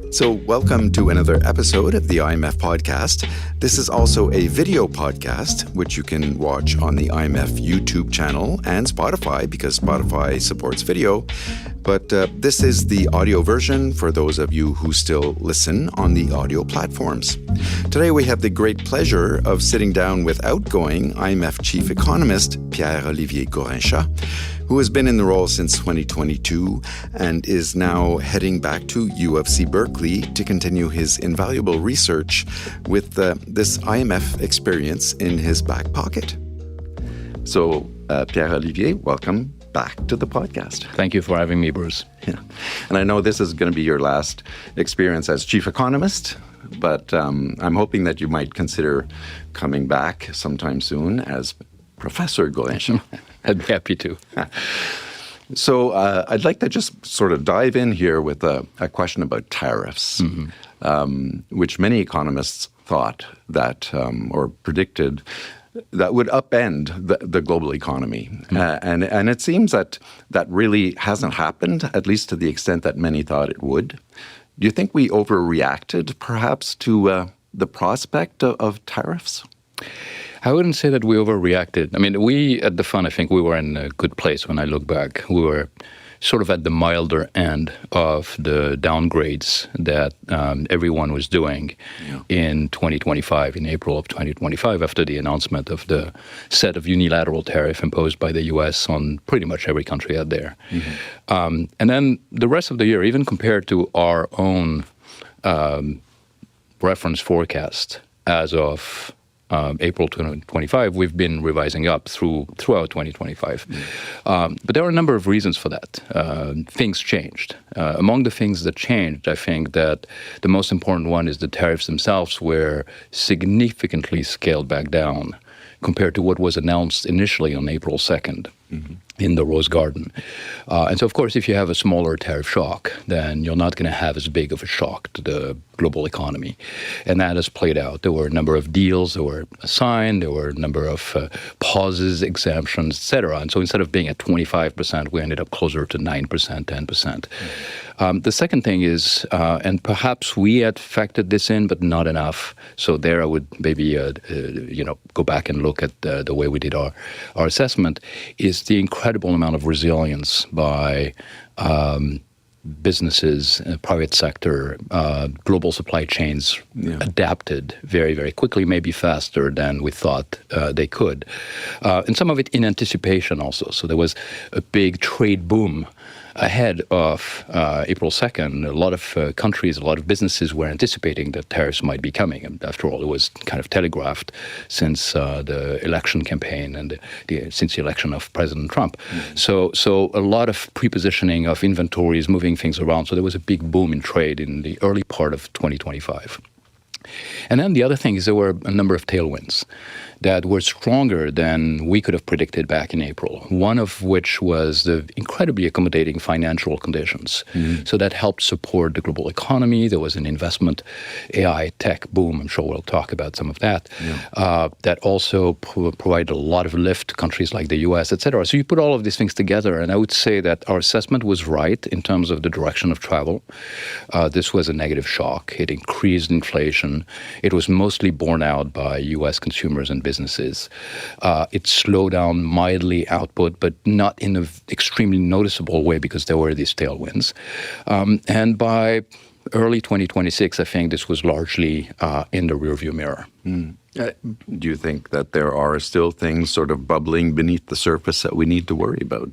So welcome to another episode of the IMF podcast. This is also a video podcast, which you can watch on the IMF YouTube channel and Spotify, because Spotify supports video. But this is the audio version for those of you who still listen on the audio platforms. Today we have the great pleasure of sitting down with outgoing IMF Chief Economist Pierre-Olivier Gourinchas, who has been in the role since 2022 and is now heading back to UFC Berkeley to continue his invaluable research with this IMF experience in his back pocket. So, Pierre-Olivier, welcome back to the podcast. Thank you for having me, Bruce. Yeah. And I know this is going to be your last experience as Chief Economist, but I'm hoping that you might consider coming back sometime soon as Professor Gourinchas. I'd be happy to. So I'd like to just sort of dive in here with a question about tariffs, which many economists thought that or predicted that would upend the global economy. And it seems that really hasn't happened, at least to the extent that many thought it would. Do you think we overreacted perhaps to the prospect of tariffs? I wouldn't say that we overreacted. I mean, we at the fund, I think we were in a good place when I look back. We were sort of at the milder end of the downgrades that everyone was doing in 2025, in April of 2025, after the announcement of the set of unilateral tariff imposed by the U.S. on pretty much every country out there. And then the rest of the year, even compared to our own reference forecast as of April 2025, we've been revising up throughout 2025. But there are a number of reasons for that. Things changed. Among the things that changed, I think that the most important one is the tariffs themselves were significantly scaled back down compared to what was announced initially on April 2nd. In the Rose Garden. And so, of course, if you have a smaller tariff shock, then you're not going to have as big of a shock to the global economy. And that has played out. There were a number of deals that were signed. There were a number of pauses, exemptions, et cetera. And so instead of being at 25%, we ended up closer to 9%, 10%. The second thing is, and perhaps we had factored this in, but not enough. So there I would maybe go back and look at the way we did our assessment, is the incredible amount of resilience by businesses, private sector, global supply chains adapted very, very quickly, maybe faster than we thought they could. And some of it in anticipation also. So there was a big trade boom ahead of April 2nd. A lot of countries, a lot of businesses were anticipating that tariffs might be coming. And after all, it was kind of telegraphed since the election campaign and since the election of President Trump. So a lot of prepositioning of inventories, moving things around. So there was a big boom in trade in the early part of 2025. And then the other thing is there were a number of tailwinds that were stronger than we could have predicted back in April, one of which was the incredibly accommodating financial conditions. So that helped support the global economy. There was an investment AI tech boom. I'm sure we'll talk about some of that. That also provided a lot of lift to countries like the US, et cetera. So you put all of these things together, and I would say that our assessment was right in terms of the direction of travel. This was a negative shock. It increased inflation. It was mostly borne out by US consumers and businesses. It slowed down mildly output, but not in an extremely noticeable way because there were these tailwinds. And by early 2026, I think this was largely in the rearview mirror. Do you think that there are still things sort of bubbling beneath the surface that we need to worry about?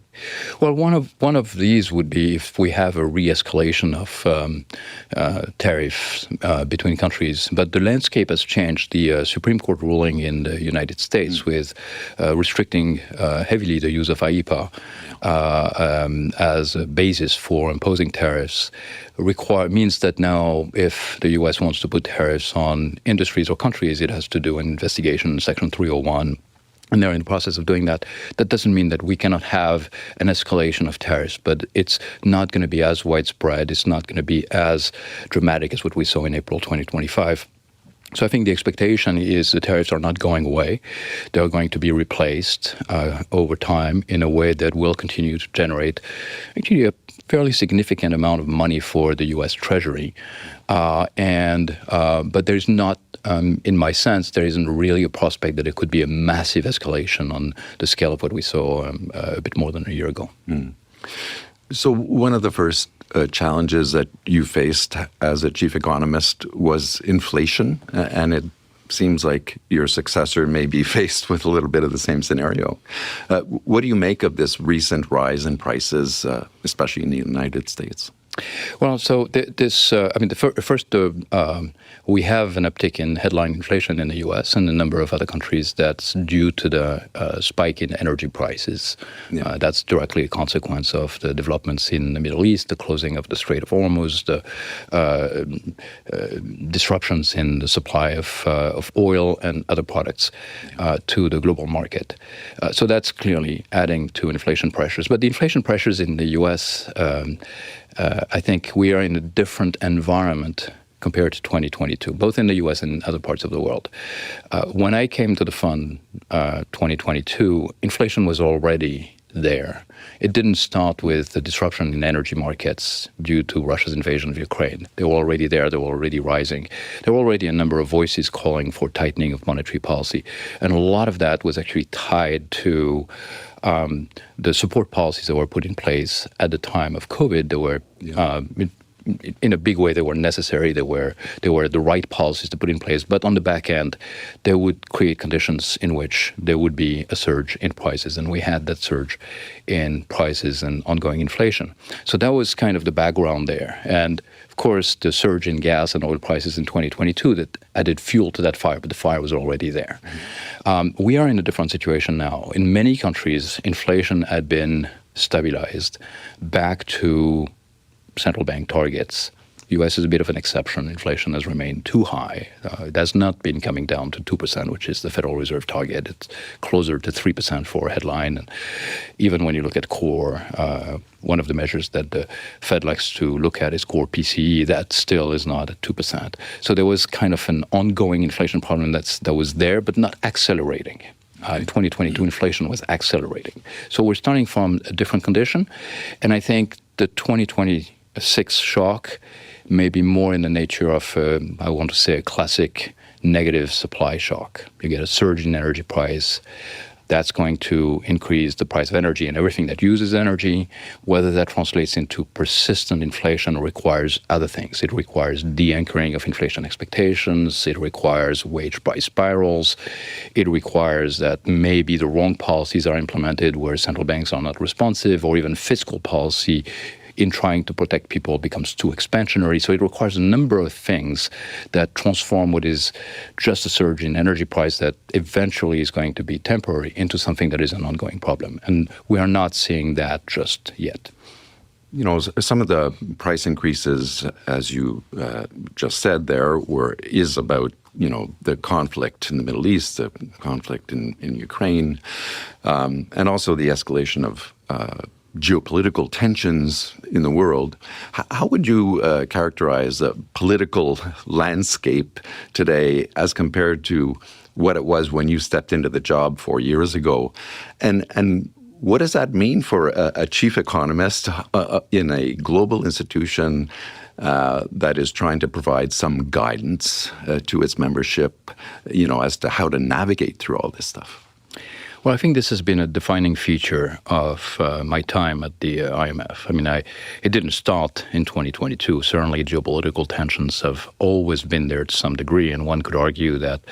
Well, one of these would be if we have a re-escalation of tariffs between countries. But the landscape has changed. The Supreme Court ruling in the United States with restricting heavily the use of IEPA as a basis for imposing tariffs means that now if the U.S. wants to put tariffs on industries or countries, it has to do an investigation, Section 301, and they're in the process of doing that. That doesn't mean that we cannot have an escalation of tariffs, but it's not going to be as widespread. It's not going to be as dramatic as what we saw in April 2025. So I think the expectation is the tariffs are not going away. They're going to be replaced over time in a way that will continue to generate actually a fairly significant amount of money for the U.S. Treasury. But there's not, in my sense, there isn't really a prospect that it could be a massive escalation on the scale of what we saw a bit more than a year ago. So one of the first challenges that you faced as a chief economist was inflation, and it seems like your successor may be faced with a little bit of the same scenario. What do you make of this recent rise in prices, especially in the United States? Well, so we have an uptick in headline inflation in the U.S. and a number of other countries that's due to the spike in energy prices. Yeah. That's directly a consequence of the developments in the Middle East, the closing of the Strait of Hormuz, the disruptions in the supply of oil and other products to the global market. So that's clearly adding to inflation pressures. But the inflation pressures in the U.S., I think we are in a different environment compared to 2022, both in the U.S. and other parts of the world. When I came to the fund 2022, inflation was already there. It didn't start with the disruption in energy markets due to Russia's invasion of Ukraine. They were already there. They were already rising. There were already a number of voices calling for tightening of monetary policy. And a lot of that was actually tied to the support policies that were put in place at the time of COVID. They were, in a big way, they were necessary. They were the right policies to put in place. But on the back end, they would create conditions in which there would be a surge in prices. And we had that surge in prices and ongoing inflation. So that was kind of the background there. And of course, the surge in gas and oil prices in 2022 that added fuel to that fire, but the fire was already there. We are in a different situation now. In many countries, inflation had been stabilized back to central bank targets. U.S. is a bit of an exception. Inflation has remained too high. It has not been coming down to 2%, which is the Federal Reserve target. It's closer to 3% for a headline. And even when you look at core, one of the measures that the Fed likes to look at is core PCE. That still is not at 2%. So there was kind of an ongoing inflation problem that was there, but not accelerating. In 2022, inflation was accelerating. So we're starting from a different condition. And I think the 2026 shock may be more in the nature of, I want to say, a classic negative supply shock. You get a surge in energy price. That's going to increase the price of energy and everything that uses energy. Whether that translates into persistent inflation requires other things. It requires de-anchoring of inflation expectations. It requires wage price spirals. It requires that maybe the wrong policies are implemented where central banks are not responsive, or even fiscal policy in trying to protect people becomes too expansionary. So it requires a number of things that transform what is just a surge in energy price that eventually is going to be temporary into something that is an ongoing problem. And we are not seeing that just yet. You know, some of the price increases, as you just said there, is about, you know, the conflict in the Middle East, the conflict in Ukraine, and also the escalation of geopolitical tensions in the world. How would you characterize the political landscape today as compared to what it was when you stepped into the job 4 years ago? And what does that mean for a chief economist in a global institution that is trying to provide some guidance to its membership, you know, as to how to navigate through all this stuff? Well, I think this has been a defining feature of my time at the IMF. I mean, it didn't start in 2022. Certainly, geopolitical tensions have always been there to some degree, and one could argue that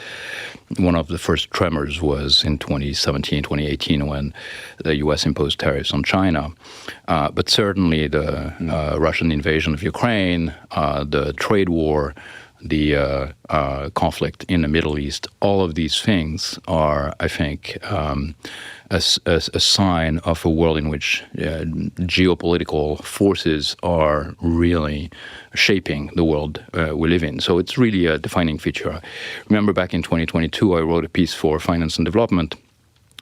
one of the first tremors was in 2017, 2018, when the U.S. imposed tariffs on China. But certainly, the Russian invasion of Ukraine, the trade war, the conflict in the Middle East, all of these things are, I think, a sign of a world in which geopolitical forces are really shaping the world we live in. So it's really a defining feature. Remember back in 2022, I wrote a piece for Finance and Development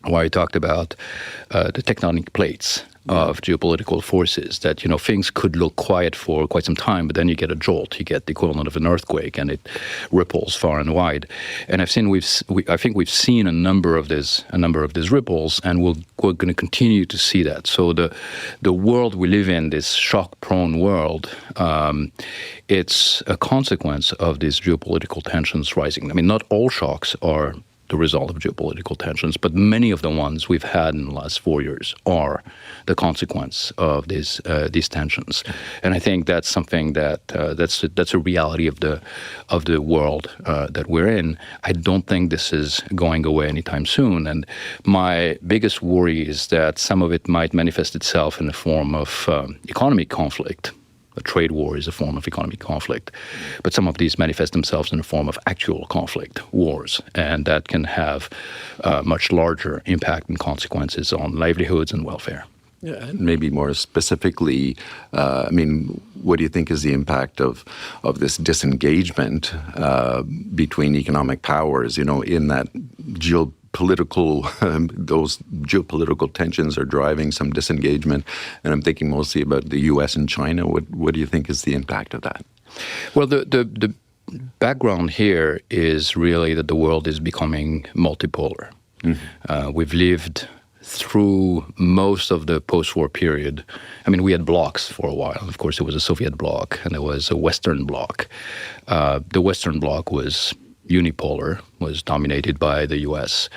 where I talked about the tectonic plates of geopolitical forces, that, things could look quiet for quite some time, but then you get a jolt, you get the equivalent of an earthquake, and it ripples far and wide. And I think we've seen a number of these ripples, and we're going to continue to see that. So the world we live in, this shock-prone world, it's a consequence of these geopolitical tensions rising. I mean, not all shocks are the result of geopolitical tensions, but many of the ones we've had in the last 4 years are the consequence of these tensions. And I think that's something that's a reality of the world that we're in. I don't think this is going away anytime soon. And my biggest worry is that some of it might manifest itself in the form of economic conflict. A trade war is a form of economic conflict, but some of these manifest themselves in the form of actual conflict, wars, and that can have much larger impact and consequences on livelihoods and welfare. Yeah, and maybe more specifically, what do you think is the impact of this disengagement between economic powers? In that those geopolitical tensions are driving some disengagement, and I'm thinking mostly about the U.S. and China. What do you think is the impact of that? Well, the background here is really that the world is becoming multipolar. Mm-hmm. We've lived through most of the post-war period. I mean, we had blocks for a while. Of course, there was a Soviet bloc and there was a Western bloc. The Western bloc was unipolar, was dominated by the U.S.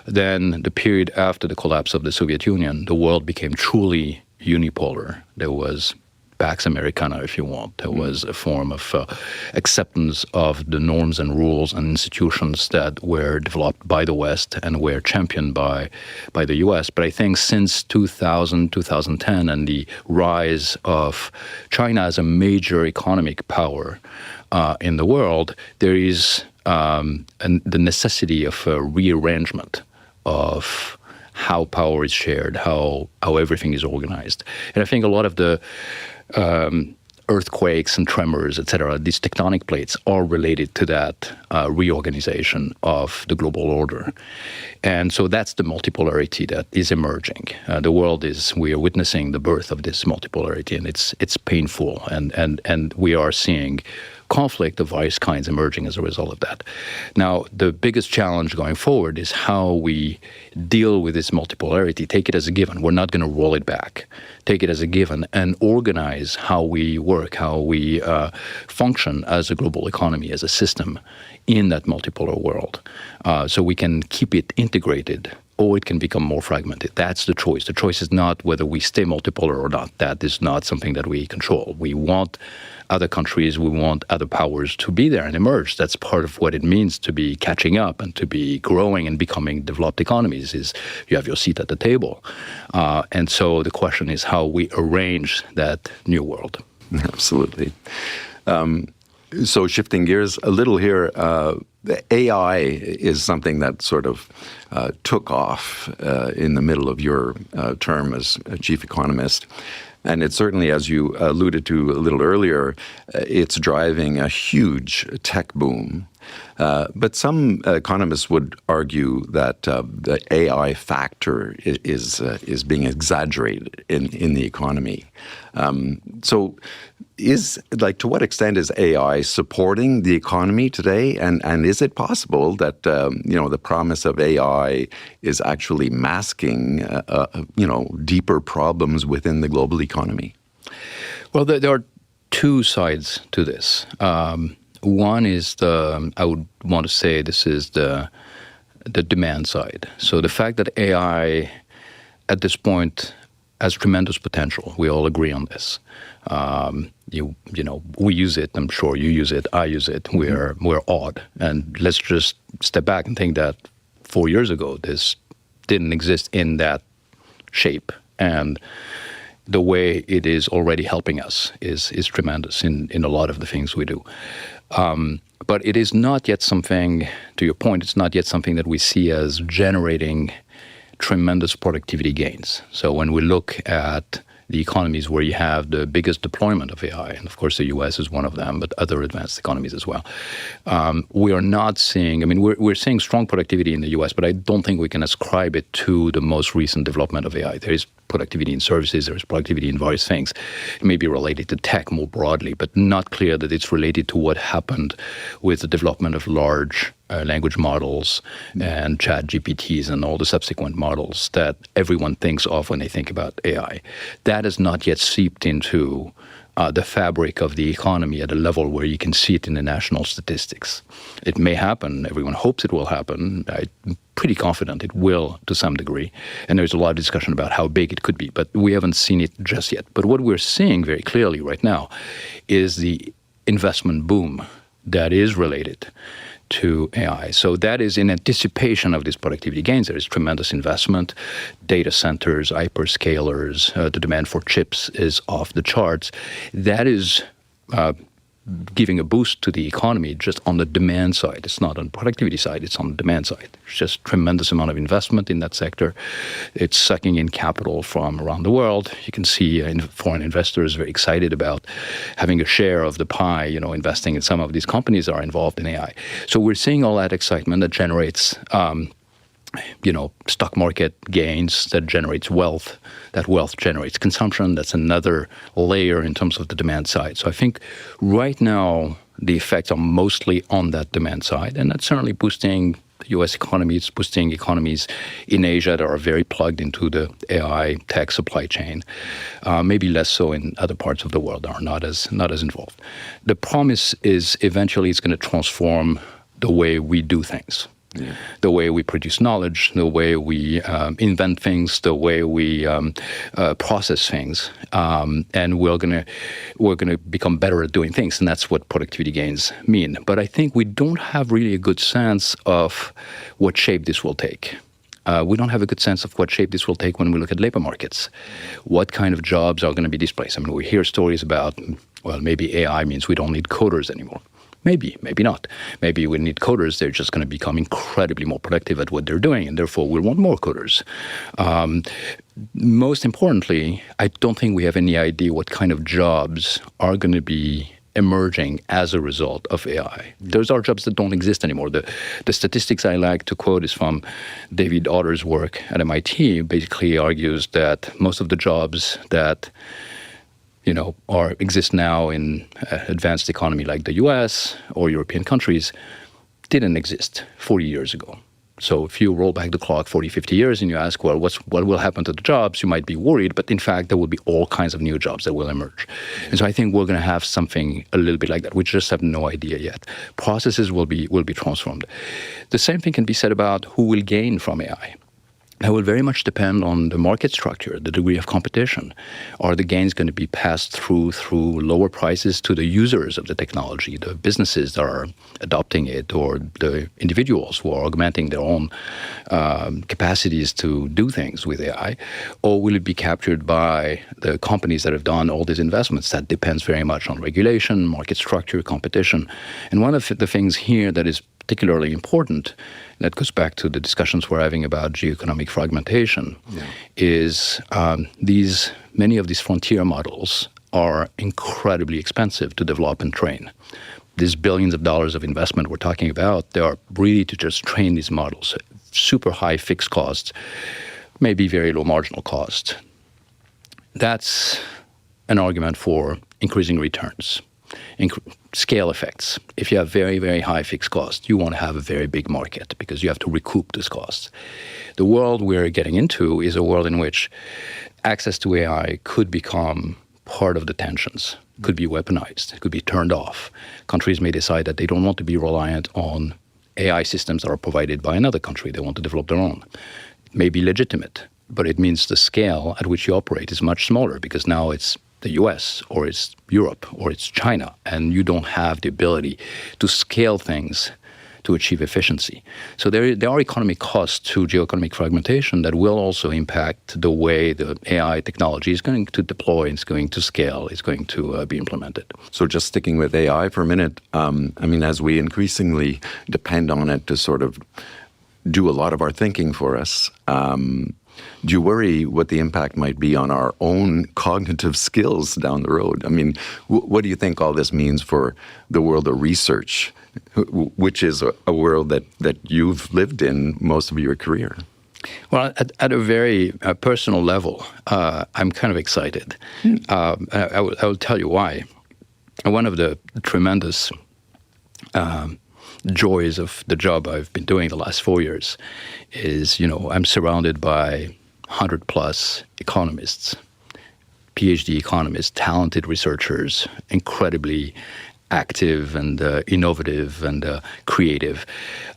Then the period after the collapse of the Soviet Union, the world became truly unipolar. There was Pax Americana, if you want. There was a form of acceptance of the norms and rules and institutions that were developed by the West and were championed by the U.S. But I think since 2000, 2010, and the rise of China as a major economic power in the world, there is the necessity of a rearrangement of how power is shared, how everything is organized. And I think a lot of the earthquakes and tremors, etc., these tectonic plates are related to that reorganization of the global order. And so that's the multipolarity that is emerging. We are witnessing the birth of this multipolarity, and it's painful, and we are seeing conflict of various kinds emerging as a result of that. Now, the biggest challenge going forward is how we deal with this multipolarity, take it as a given. We're not going to roll it back. Take it as a given and organize how we work, how we function as a global economy, as a system in that multipolar world. So we can keep it integrated, or it can become more fragmented. That's the choice. The choice is not whether we stay multipolar or not. That is not something that we control. We want other countries, we want other powers to be there and emerge. That's part of what it means to be catching up and to be growing and becoming developed economies, is you have your seat at the table. And so the question is how we arrange that new world. Absolutely. So shifting gears a little here, AI is something that sort of took off in the middle of your term as chief economist. And it's certainly, as you alluded to a little earlier, it's driving a huge tech boom. But some economists would argue that the AI factor is being exaggerated in the economy. So to what extent is AI supporting the economy today? And is it possible that, the promise of AI is actually masking, deeper problems within the global economy? Well, there are two sides to this. One is I would want to say this is the demand side. So the fact that AI at this point has tremendous potential. We all agree on this. We use it. I'm sure you use it. I use it. We're awed. And let's just step back and think that 4 years ago, this didn't exist in that shape. And the way it is already helping us is tremendous in a lot of the things we do. But it is not yet something, to your point, it's not yet something that we see as generating tremendous productivity gains. So when we look at the economies where you have the biggest deployment of AI, and of course the US is one of them, but other advanced economies as well. We are not seeing, we're seeing strong productivity in the US, but I don't think we can ascribe it to the most recent development of AI. There is productivity in services, there's productivity in various things. It may be related to tech more broadly, but not clear that it's related to what happened with the development of large language models and chat GPTs and all the subsequent models that everyone thinks of when they think about AI. That has not yet seeped into the fabric of the economy at a level where you can see it in the national statistics. It may happen. Everyone hopes it will happen. I'm pretty confident it will to some degree. And there's a lot of discussion about how big it could be, but we haven't seen it just yet. But what we're seeing very clearly right now is the investment boom that is related to AI. So that is in anticipation of these productivity gains. There is tremendous investment, data centers, hyperscalers, the demand for chips is off the charts. That is giving a boost to the economy just on the demand side. It's not on the productivity side, it's on the demand side. There's just tremendous amount of investment in that sector. It's sucking in capital from around the world. You can see foreign investors very excited about having a share of the pie, investing in some of these companies that are involved in AI. So we're seeing all that excitement that generates stock market gains, that generates wealth. That wealth generates consumption. That's another layer in terms of the demand side. So I think right now the effects are mostly on that demand side, and that's certainly boosting the U.S. economy. It's boosting economies in Asia that are very plugged into the AI tech supply chain. Maybe less so in other parts of the world that are not as involved. The promise is eventually it's going to transform the way we do things. Yeah. The way we produce knowledge, the way we invent things, the way we process things, and we're gonna become better at doing things, and that's what productivity gains mean. But I think we don't have really a good sense of what shape this will take. We don't have a good sense of what shape this will take when we look at labor markets. What kind of jobs are going to be displaced? We hear stories about, maybe AI means we don't need coders anymore. Maybe, maybe not. Maybe we need coders. They're just going to become incredibly more productive at what they're doing, and therefore we'll want more coders. Most importantly, I don't think we have any idea what kind of jobs are going to be emerging as a result of AI. Those are jobs that don't exist anymore. The statistics I like to quote is from David Otter's work at MIT. Basically argues that most of the jobs that exist now in advanced economy like the US or European countries didn't exist 40 years ago. So if you roll back the clock 40, 50 years and you ask, what will happen to the jobs, you might be worried, but in fact, there will be all kinds of new jobs that will emerge. And so I think we're going to have something a little bit like that. We just have no idea yet. Processes will be transformed. The same thing can be said about who will gain from AI. That will very much depend on the market structure, the degree of competition. Are the gains going to be passed through lower prices to the users of the technology, the businesses that are adopting it, or the individuals who are augmenting their own capacities to do things with AI? Or will it be captured by the companies that have done all these investments? That depends very much on regulation, market structure, competition. And one of the things here that is particularly important, that goes back to the discussions we're having about geoeconomic fragmentation, is many of these frontier models are incredibly expensive to develop and train. These billions of dollars of investment we're talking about, they are really to just train these models. Super high fixed costs, maybe very low marginal cost. That's an argument for increasing returns. Scale effects. If you have very, very high fixed costs, you want to have a very big market because you have to recoup those costs. The world we're getting into is a world in which access to AI could become part of the tensions, could be weaponized, could be turned off. Countries may decide that they don't want to be reliant on AI systems that are provided by another country. They want to develop their own. It may be legitimate, but it means the scale at which you operate is much smaller because now it's the US or it's Europe or it's China, and you don't have the ability to scale things to achieve efficiency. So there are economic costs to geoeconomic fragmentation that will also impact the way the AI technology is going to deploy, it's going to scale, it's going to be implemented. So just sticking with AI for a minute, as we increasingly depend on it to sort of do a lot of our thinking for us, Do you worry what the impact might be on our own cognitive skills down the road? I mean, what do you think all this means for the world of research, which is a world that you've lived in most of your career? Well, at a very personal level, I'm kind of excited. I will tell you why. One of the tremendous joys of the job I've been doing the last 4 years is, I'm surrounded by 100+ economists, PhD economists, talented researchers, incredibly active and innovative and creative.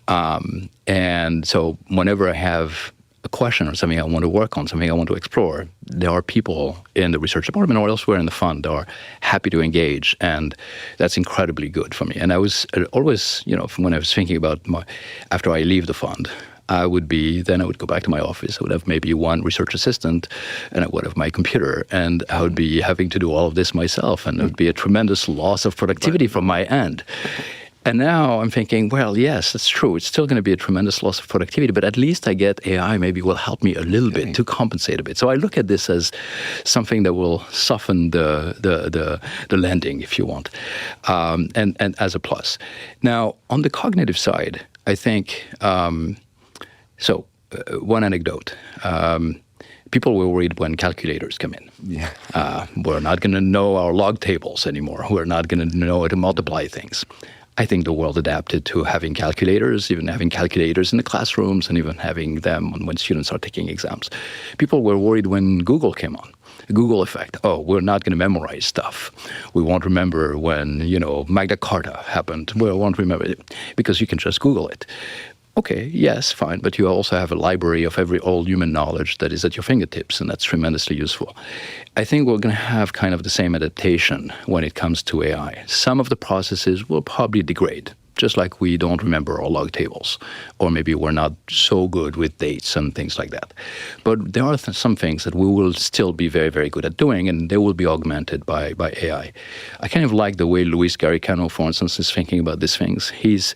And so whenever I have a question or something I want to work on, something I want to explore, there are people in the research department or elsewhere in the fund that are happy to engage, and that's incredibly good for me. And I was always, when I was thinking about after I leave the fund, I would go back to my office. I would have maybe one research assistant, and I would have my computer, and I would be having to do all of this myself, and it would be a tremendous loss of productivity from my end. And now I'm thinking, well, yes, that's true. It's still going to be a tremendous loss of productivity, but at least I get AI maybe will help me a little bit to compensate a bit. So I look at this as something that will soften the landing, if you want, and as a plus. Now, on the cognitive side, I think, one anecdote. People were worried when calculators come in. Yeah. We're not going to know our log tables anymore. We're not going to know how to multiply things. I think the world adapted to having calculators, even having calculators in the classrooms and even having them when students are taking exams. People were worried when Google came on. The Google effect. Oh, we're not going to memorize stuff. We won't remember when, Magna Carta happened. We won't remember it because you can just Google it. Okay, yes, fine, but you also have a library of all human knowledge that is at your fingertips, and that's tremendously useful. I think we're going to have kind of the same adaptation when it comes to AI. Some of the processes will probably degrade, just like we don't remember our log tables, or maybe we're not so good with dates and things like that. But there are some things that we will still be very, very good at doing, and they will be augmented by AI. I kind of like the way Luis Garicano, for instance, is thinking about these things. He's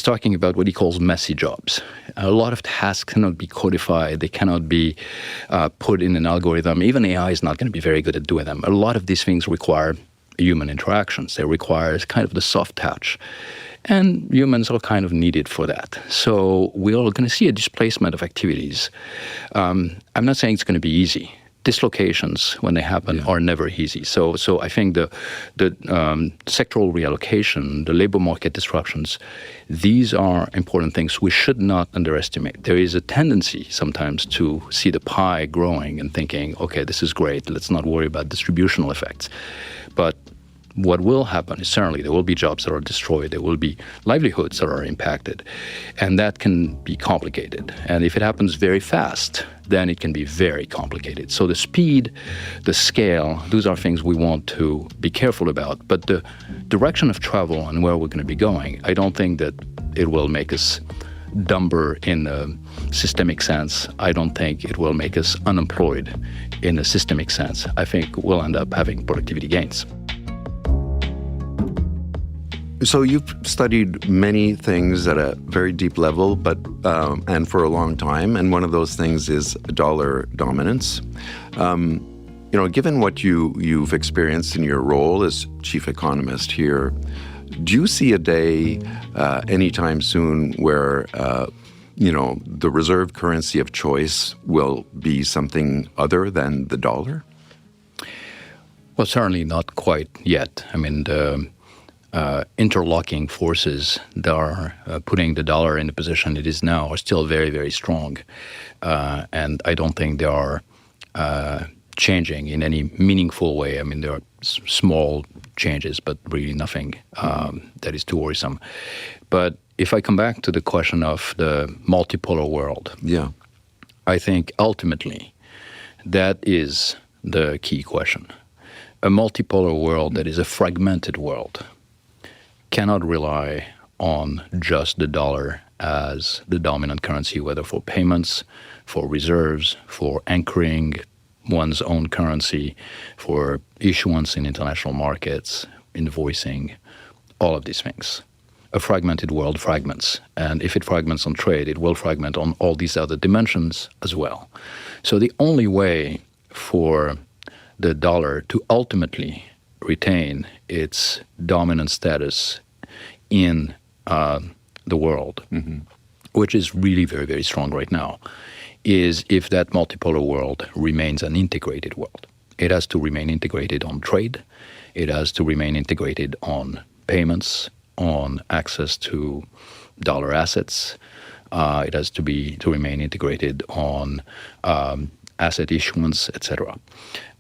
talking about what he calls messy jobs. A lot of tasks cannot be codified. They cannot be put in an algorithm. Even AI is not going to be very good at doing them. A lot of these things require human interactions. They require kind of the soft touch. And humans are kind of needed for that. So we're going to see a displacement of activities. I'm not saying it's going to be easy. Dislocations, when they happen, are never easy. So I think the sectoral reallocation, the labor market disruptions, these are important things we should not underestimate. There is a tendency sometimes to see the pie growing and thinking, okay, this is great, let's not worry about distributional effects. But what will happen is certainly there will be jobs that are destroyed. There will be livelihoods that are impacted. And that can be complicated. And if it happens very fast, then it can be very complicated. So the speed, the scale, those are things we want to be careful about. But the direction of travel and where we're going to be going, I don't think that it will make us dumber in a systemic sense. I don't think it will make us unemployed in a systemic sense. I think we'll end up having productivity gains. So you've studied many things at a very deep level, but and for a long time, and one of those things is dollar dominance. Given what you've experienced in your role as chief economist here, do you see a day anytime soon where the reserve currency of choice will be something other than the dollar? Well, certainly not quite yet. I mean, the interlocking forces that are putting the dollar in the position it is now are still very, very strong. And I don't think they are changing in any meaningful way. I mean, there are small changes, but really nothing that is too worrisome. But if I come back to the question of the multipolar world, I think ultimately that is the key question. A multipolar world that is a fragmented world cannot rely on just the dollar as the dominant currency, whether for payments, for reserves, for anchoring one's own currency, for issuance in international markets, invoicing, all of these things. a fragmented world fragments. And if it fragments on trade, it will fragment on all these other dimensions as well. So the only way for the dollar to ultimately retain its dominant status in the world, which is really very, very strong right now, is if that multipolar world remains an integrated world. It has to remain integrated on trade. It has to remain integrated on payments, on access to dollar assets. It has to remain integrated on asset issuance, etc.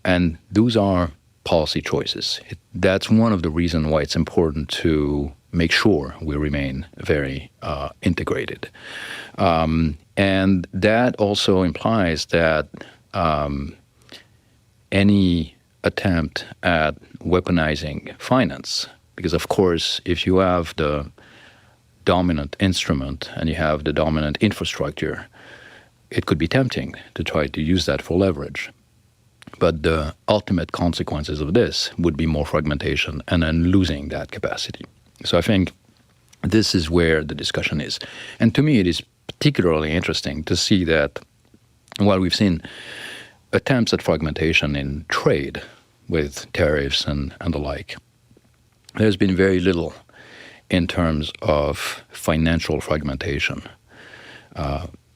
And those are policy choices. That's one of the reasons why it's important to make sure we remain very integrated. And that also implies that any attempt at weaponizing finance, because of course, if you have the dominant instrument and you have the dominant infrastructure, it could be tempting to try to use that for leverage. But the ultimate consequences of this would be more fragmentation and then losing that capacity. So I think this is where the discussion is. And to me, it is particularly interesting to see that while we've seen attempts at fragmentation in trade with tariffs and the like, there's been very little in terms of financial fragmentation.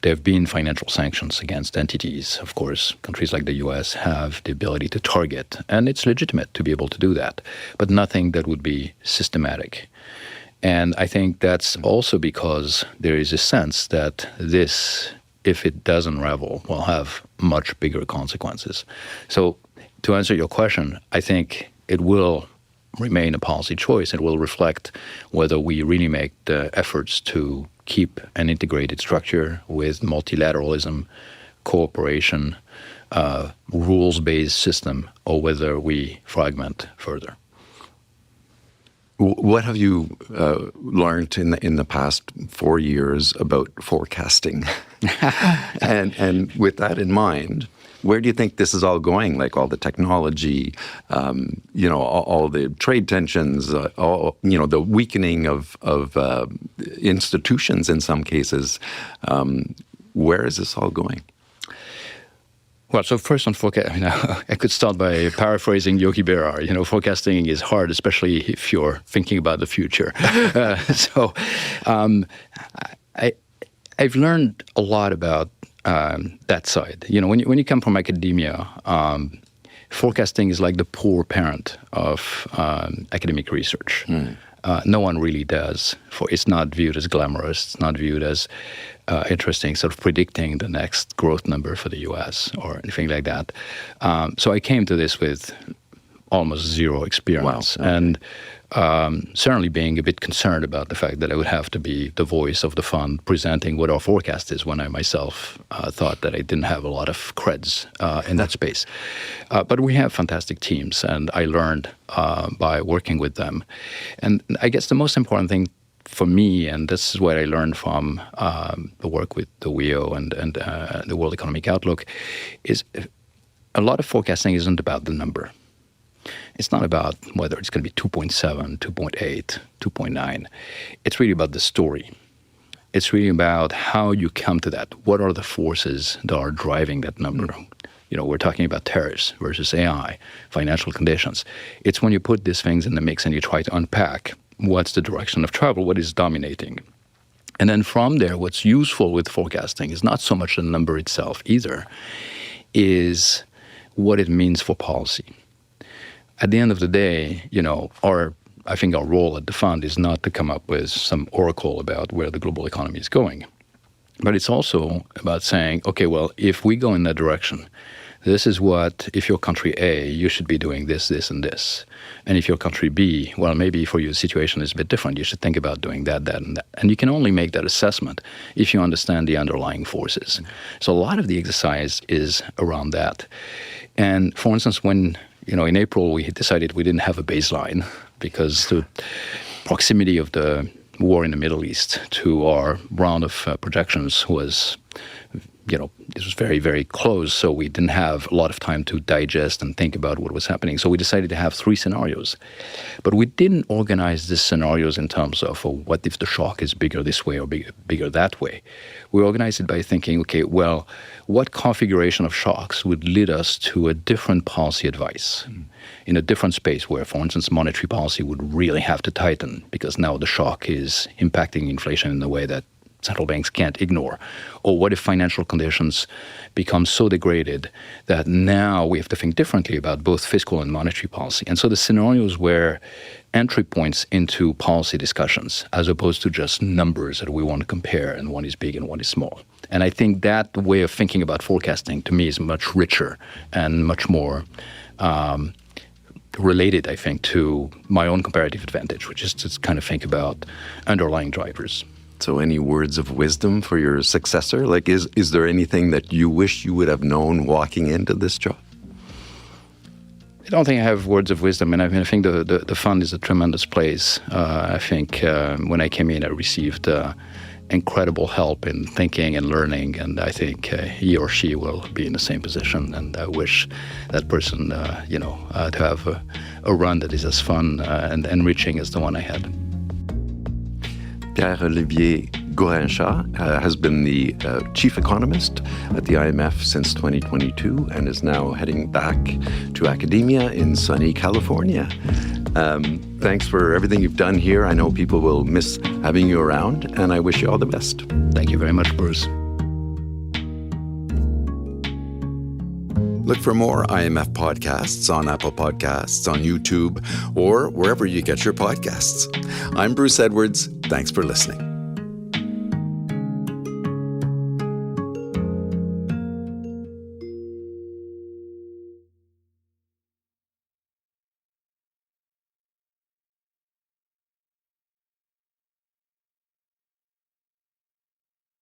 There have been financial sanctions against entities. Of course, countries like the US have the ability to target, and it's legitimate to be able to do that, but nothing that would be systematic. And I think that's also because there is a sense that this, if it does unravel, will have much bigger consequences. So to answer your question, I think it will remain a policy choice. It will reflect whether we really make the efforts to keep an integrated structure with multilateralism, cooperation, rules-based system, or whether we fragment further. What have you learned in the past 4 years about forecasting? and with that in mind, where do you think this is all going? Like all the technology, all the trade tensions, the weakening of institutions in some cases. Where is this all going? Well, so first on forecast, I could start by paraphrasing Yogi Berra. Forecasting is hard, especially if you're thinking about the future. I've learned a lot about that side. When you come from academia, forecasting is like the poor parent of academic research. No one really does. It's not viewed as glamorous. It's not viewed as interesting, sort of predicting the next growth number for the U.S. or anything like that. So I came to this with almost zero experience. Wow. Okay. And certainly being a bit concerned about the fact that I would have to be the voice of the fund presenting what our forecast is when I myself thought that I didn't have a lot of creds in that space. But we have fantastic teams, and I learned by working with them. And I guess the most important thing for me, and this is what I learned from the work with the WEO and the World Economic Outlook, is a lot of forecasting isn't about the number. It's not about whether it's going to be 2.7, 2.8, 2.9. It's really about the story. It's really about how you come to that. What are the forces that are driving that number? We're talking about tariffs versus AI, financial conditions. It's when you put these things in the mix and you try to unpack what's the direction of travel, what is dominating. And then from there, what's useful with forecasting is not so much the number itself either, is what it means for policy. At the end of the day, I think our role at the fund is not to come up with some oracle about where the global economy is going. But it's also about saying, okay, well, if we go in that direction, this is what, if you're country A, you should be doing this, this, and this. And if you're country B, well, maybe for you the situation is a bit different. You should think about doing that, that, and that. And you can only make that assessment if you understand the underlying forces. So a lot of the exercise is around that. And for instance, when in April, we decided we didn't have a baseline because the proximity of the war in the Middle East to our round of projections was, this was very, very close, so we didn't have a lot of time to digest and think about what was happening. So we decided to have 3 scenarios. But we didn't organize these scenarios in terms of, what if the shock is bigger this way or bigger that way? We organized it by thinking, okay, well, what configuration of shocks would lead us to a different policy advice in a different space where, for instance, monetary policy would really have to tighten because now the shock is impacting inflation in a way that central banks can't ignore? Or what if financial conditions become so degraded that now we have to think differently about both fiscal and monetary policy? And so the scenarios were entry points into policy discussions as opposed to just numbers that we want to compare, and one is big and one is small. And I think that way of thinking about forecasting, to me, is much richer and much more related, I think, to my own comparative advantage, which is to kind of think about underlying drivers. So any words of wisdom for your successor? Like, is there anything that you wish you would have known walking into this job? I don't think I have words of wisdom. And I think the fund is a tremendous place. I think when I came in, I received incredible help in thinking and learning. And I think he or she will be in the same position. And I wish that person, to have a run that is as fun and enriching as the one I had. Pierre-Olivier Gourinchas has been the Chief Economist at the IMF since 2022 and is now heading back to academia in sunny California. Thanks for everything you've done here. I know people will miss having you around, and I wish you all the best. Thank you very much, Bruce. Look for more IMF podcasts on Apple Podcasts, on YouTube, or wherever you get your podcasts. I'm Bruce Edwards. Thanks for listening.